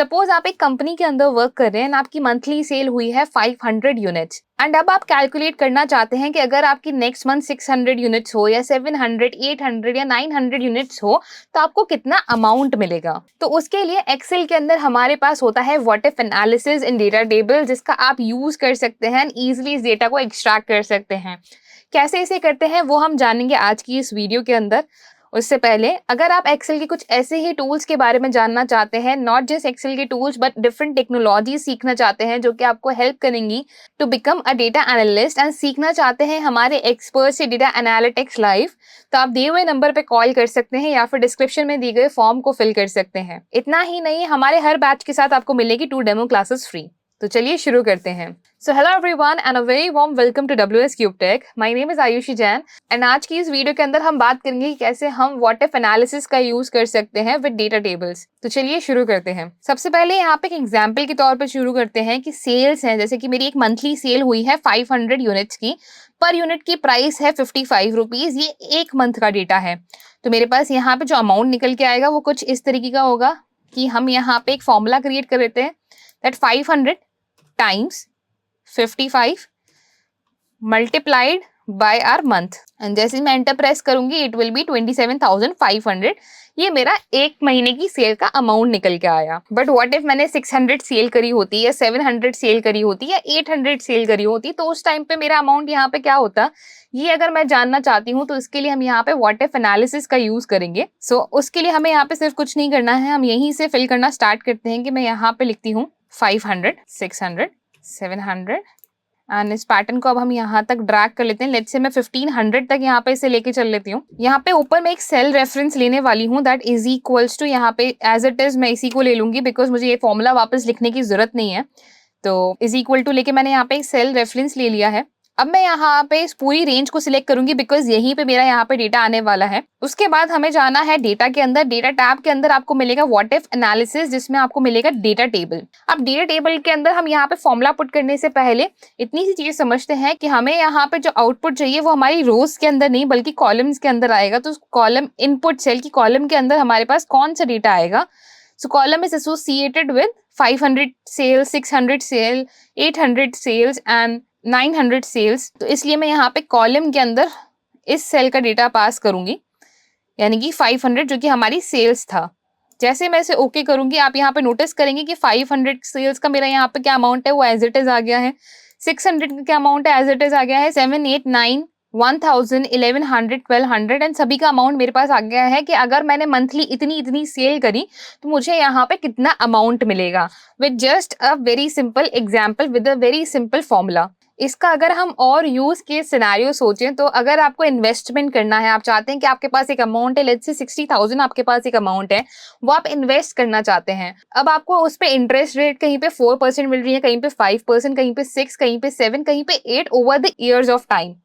Suppose आप एक company के अंदर वर्क कर रहे हैं, आपकी मंथली सेल हुई है 500 यूनिट्स एंड अब आप कैलकुलेट करना चाहते हैं कि अगर आपकी नेक्स्ट मंथ 600 यूनिट्स हो या 700, 800 या 900 यूनिट्स हो तो आपको कितना अमाउंट मिलेगा। तो उसके लिए एक्सेल के अंदर हमारे पास होता है what if analysis in data table, जिसका आप यूज कर सकते हैं एंड ईजिली इस डेटा को एक्सट्रैक्ट कर सकते हैं। कैसे इसे करते हैं वो हम जानेंगे आज की इस वीडियो के अंदर। उससे पहले अगर आप एक्सेल के कुछ ऐसे ही टूल्स के बारे में जानना चाहते हैं, नॉट जस्ट एक्सेल के टूल्स बट डिफरेंट टेक्नोलॉजी सीखना चाहते हैं जो कि आपको हेल्प करेंगी to become a data analyst and सीखना चाहते हैं हमारे एक्सपर्ट से डेटा एनालिटिक्स लाइव, तो आप दिए हुए नंबर पे कॉल कर सकते हैं या फिर डिस्क्रिप्शन में दिए गए फॉर्म को फिल कर सकते हैं। इतना ही नहीं, हमारे हर बैच के साथ आपको मिलेगी 2 डेमो क्लासेस फ्री। तो चलिए शुरू करते हैं। So hello everyone and a very warm welcome to WS cube tech. My name is Ayushi Jain and आज की इस वीडियो के अंदर हम बात करेंगे कि कैसे हम व्हाट इफ एनालिसिस का यूज कर सकते हैं विद डेटा टेबल्स। तो चलिए शुरू करते हैं। सबसे पहले यहाँ पे एक एग्जांपल के तौर पर शुरू करते हैं कि सेल्स हैं, जैसे कि मेरी एक मंथली सेल हुई है 500 यूनिट्स की, पर यूनिट की प्राइस है 55 रुपीज। ये एक मंथ का डेटा है। तो मेरे पास यहाँ पे जो अमाउंट निकल के आएगा वो कुछ इस तरीके का होगा कि हम यहाँ पे एक फॉर्मूला क्रिएट कर लेते हैं that 500 times 55 multiplied by our month and जैसे मैं एंटर प्रेस करूंगी it will be 27,500। ये मेरा एक महीने की सेल का अमाउंट निकल के आया। बट व्हाट इफ मैंने 600 सेल करी होती या 700 सेल करी होती या 800 सेल करी होती, तो उस टाइम पे मेरा अमाउंट यहाँ पे क्या होता, ये अगर मैं जानना चाहती हूँ तो इसके लिए हम यहाँ पे व्हाट इफ एनालिसिस का यूज करेंगे। सो उसके लिए हमें यहाँ पे सिर्फ कुछ नहीं करना है, हम यहीं से फिल करना स्टार्ट करते हैं कि मैं यहाँ पे लिखती हूँ 500, 600, 700 एंड इस पैटर्न को अब हम यहाँ तक ड्रैग कर लेते हैं। लेट्स से मैं 1500 तक यहाँ पे इसे लेके चल लेती हूँ। यहाँ पे ऊपर मैं एक सेल रेफरेंस लेने वाली हूँ दैट इज इक्वल्स टू, यहाँ पे एज इट इज मैं इसी को ले लूंगी बिकॉज मुझे ये फॉर्मूला वापस लिखने की जरूरत नहीं है। तो इज इक्वल टू लेके मैंने यहाँ पे एक सेल रेफरेंस ले लिया है। अब मैं यहाँ पे इस पूरी रेंज को सिलेक्ट करूंगी बिकॉज यहीं पे मेरा यहाँ पे डेटा आने वाला है। उसके बाद हमें जाना है डेटा के अंदर। डेटा टैब के अंदर आपको मिलेगा व्हाट इफ एनालिसिस, जिसमें आपको मिलेगा डेटा टेबल। अब डेटा टेबल के अंदर हम यहाँ पे फॉर्मूला पुट करने से पहले इतनी सी चीज समझते हैं कि हमें यहाँ पे जो आउटपुट चाहिए वो हमारी रोज के अंदर नहीं बल्कि कॉलम्स के अंदर आएगा। तो कॉलम इनपुट सेल की कॉलम के अंदर हमारे पास कौन सा डेटा आएगा। So column is associated with 500 cells, 600 cell, 800 cells and 900 cells. तो इसलिए मैं यहाँ पे कॉलम के अंदर इस सेल का डेटा पास करूंगी, यानी कि 500 जो कि हमारी सेल्स था। जैसे मैं इसे ओके करूंगी, आप यहाँ पे नोटिस करेंगे कि 500 सेल्स का मेरा यहाँ पे क्या अमाउंट है वो एज इट इज आ गया है। 600 का क्या अमाउंट है एज इट इज आ गया है। 7, 8, 9, 1000, 1100, 1200 एंड सभी का अमाउंट मेरे पास आ गया है कि अगर मैंने मंथली इतनी इतनी सेल करी तो मुझे यहाँ पे कितना अमाउंट मिलेगा with just a very simple example with a very simple formula. इसका अगर हम और यूज के सिनेरियो सोचें तो अगर आपको इन्वेस्टमेंट करना है, आप चाहते हैं कि आपके पास एक अमाउंट है, लेट्स से 60,000 आपके पास एक अमाउंट है, वो आप इन्वेस्ट करना चाहते हैं। अब आपको उस पे इंटरेस्ट रेट कहीं पे 4% मिल रही है, कहीं पे 5%, कहीं पे 6, कहीं पे 7, कहीं पे 8 over the years of time.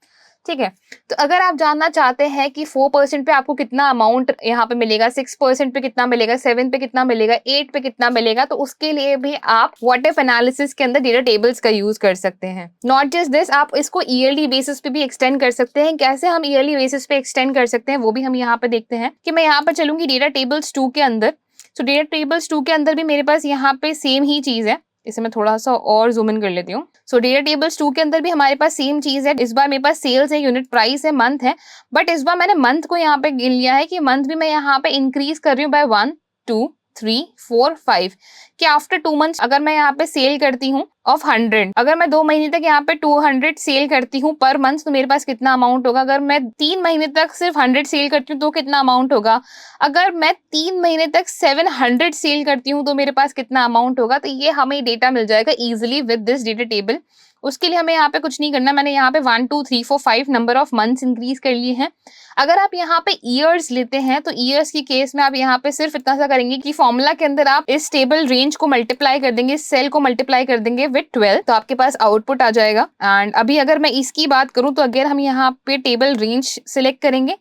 ठीक है, तो अगर आप जानना चाहते हैं कि 4% पे आपको कितना अमाउंट यहाँ पे मिलेगा, 6% पे कितना मिलेगा, 7 पे कितना मिलेगा, 8 पे कितना मिलेगा, तो उसके लिए भी आप व्हाट इफ एनालिसिस के अंदर डेटा टेबल्स का यूज कर सकते हैं। नॉट जस्ट दिस, आप इसको ईयरली बेसिस पे भी एक्सटेंड कर सकते हैं। कैसे हम ईयरली बेसिस पे एक्सटेंड कर सकते हैं वो भी हम यहाँ पे देखते हैं कि मैं यहाँ पर चलूंगी डेटा टेबल्स 2 के अंदर। तो डेटा टेबल्स 2 के अंदर भी मेरे पास यहाँ पे सेम ही चीज है। इसे मैं थोड़ा सा और जूम इन कर लेती हूँ। सो डेटा टेबल्स 2 के अंदर भी हमारे पास सेम चीज है। इस बार मेरे पास सेल्स है, यूनिट प्राइस है, मंथ है, बट इस बार मैंने मंथ को यहाँ पे गिन लिया है कि मंथ भी मैं यहाँ पे इंक्रीज कर रही हूँ बाय 1, 2, 3, 4, 5 कि आफ्टर 2 मंथ्स अगर मैं यहाँ पे सेल करती हूँ ऑफ 100, अगर मैं 2 महीने तक यहाँ पे 200 सेल करती हूँ पर मंथ तो मेरे पास कितना अमाउंट होगा। अगर मैं 3 महीने तक सिर्फ 100 सेल करती हूँ तो कितना अमाउंट होगा। अगर मैं 3 महीने तक 700 सेल करती हूँ तो मेरे पास कितना अमाउंट होगा। तो ये हमें डेटा मिल जाएगा easily with this data table. उसके लिए हमें यहाँ पे कुछ नहीं करना। मैंने यहाँ पे 1, 2, 3, 4, 5 नंबर ऑफ मंथ्स इंक्रीज कर लिए हैं। अगर आप यहाँ पे ईयर्स लेते हैं तो ईयर्स की केस में आप यहाँ पे सिर्फ इतना सा करेंगे कि फॉर्मूला के अंदर आप इस टेबल रेंज को मल्टीप्लाई कर देंगे, इस सेल को मल्टीप्लाई कर देंगे विद 12, तो आपके पास आउटपुट आ जाएगा। एंड अभी अगर मैं इसकी बात करूं तो अगर हम यहाँ पे टेबल रेंज सिलेक्ट करेंगे,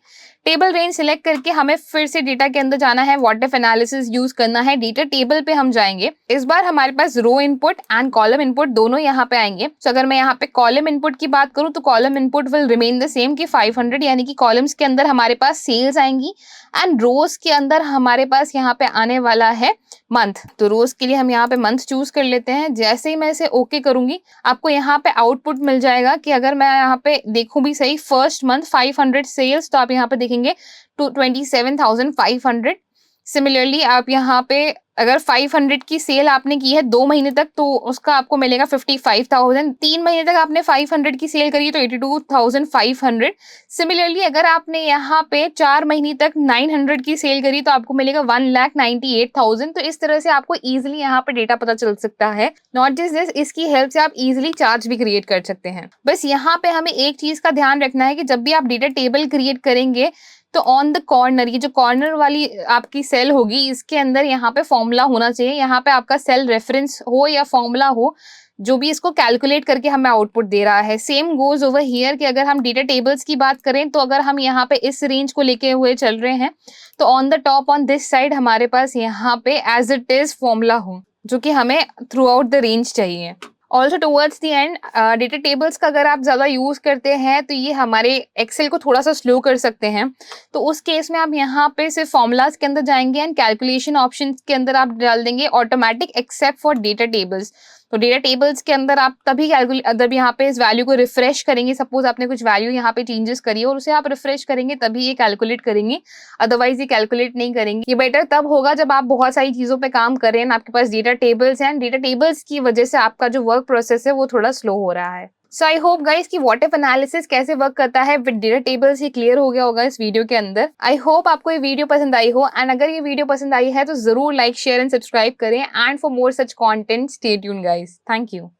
टेबल रेंज सिलेक्ट करके हमें फिर से डेटा के अंदर जाना है, व्हाट इफ एनालिसिस यूज करना है, डेटा टेबल पे हम जाएंगे। इस बार हमारे पास रो इनपुट एंड कॉलम इनपुट दोनों यहाँ पे आएंगे। तो अगर मैं यहाँ पे कॉलम इनपुट की बात करूँ तो column input will remain the same कि 500, यानी कि कॉलम्स के अंदर हमारे पास सेल्स आएंगी एंड रोज के अंदर हमारे पास यहाँ पे आने वाला है मंथ। तो रोज के लिए हम यहाँ पे मंथ चूज कर लेते हैं। जैसे ही मैं इसे ओके करूंगी आपको यहाँ पे आउटपुट मिल जाएगा कि अगर मैं यहाँ पे देखूं भी सही, फर्स्ट मंथ 500 सेल्स, तो आप यहाँ पे देखेंगे 27,500। सिमिलरली आप यहाँ पे अगर 500 की सेल आपने की है 2 महीने तक तो उसका आपको मिलेगा 55,000। 3 महीने तक आपने 500 की सेल करी तो 82,500। सिमिलरली अगर आपने यहाँ पे 4 महीने तक 900 की सेल करी तो आपको मिलेगा 1,98,000। तो इस तरह से आपको इजीली यहाँ पे डेटा पता चल सकता है। नॉट जस्ट दिस, इसकी हेल्प से आप इजीली चार्ट भी क्रिएट कर सकते हैं। बस यहाँ पे हमें एक चीज का ध्यान रखना है कि जब भी आप डेटा टेबल क्रिएट करेंगे तो ऑन द कॉर्नर, ये जो कॉर्नर वाली आपकी सेल होगी इसके अंदर यहाँ पे फॉर्मूला होना चाहिए। यहाँ पे आपका सेल रेफरेंस हो या फॉर्मूला हो, जो भी इसको कैलकुलेट करके हमें आउटपुट दे रहा है। सेम गोज ओवर हियर कि अगर हम डेटा टेबल्स की बात करें तो अगर हम यहाँ पे इस रेंज को लेके हुए चल रहे हैं तो on the top on this side हमारे पास यहाँ पे एज इट इज फॉर्मूला हो, जो कि हमें थ्रू आउट द रेंज चाहिए। Also towards the end data tables का अगर आप ज़्यादा यूज़ करते हैं तो ये हमारे एक्सेल को थोड़ा सा स्लो कर सकते हैं। तो उस केस में आप यहाँ पे सिर्फ फॉर्मूलाज के अंदर जाएंगे एंड कैलकुलेशन ऑप्शन के अंदर आप डाल देंगे automatic except for data tables. तो डेटा टेबल्स के अंदर आप तभी जब यहाँ पे इस वैल्यू को रिफ्रेश करेंगे, सपोज आपने कुछ वैल्यू यहाँ पे चेंजेस करी और उसे आप रिफ्रेश करेंगे तभी ये कैलकुलेट करेंगे, अदरवाइज ये कैलकुलेट नहीं करेंगे। ये बेटर तब होगा जब आप बहुत सारी चीजों पे काम कर रहे हैं, आपके पास डेटा टेबल्स हैं, डेटा टेबल्स की वजह से आपका जो वर्क प्रोसेस है वो थोड़ा स्लो हो रहा है। सो आई होप गाइस कि व्हाट इफ एनालिसिस कैसे वर्क करता है विद डेटा टेबल्स ये क्लियर हो गया होगा इस वीडियो के अंदर। आई होप आपको ये वीडियो पसंद आई हो, एंड अगर ये वीडियो पसंद आई है तो जरूर लाइक शेयर एंड सब्सक्राइब करें, and for more such content stay tuned guys. Thank you.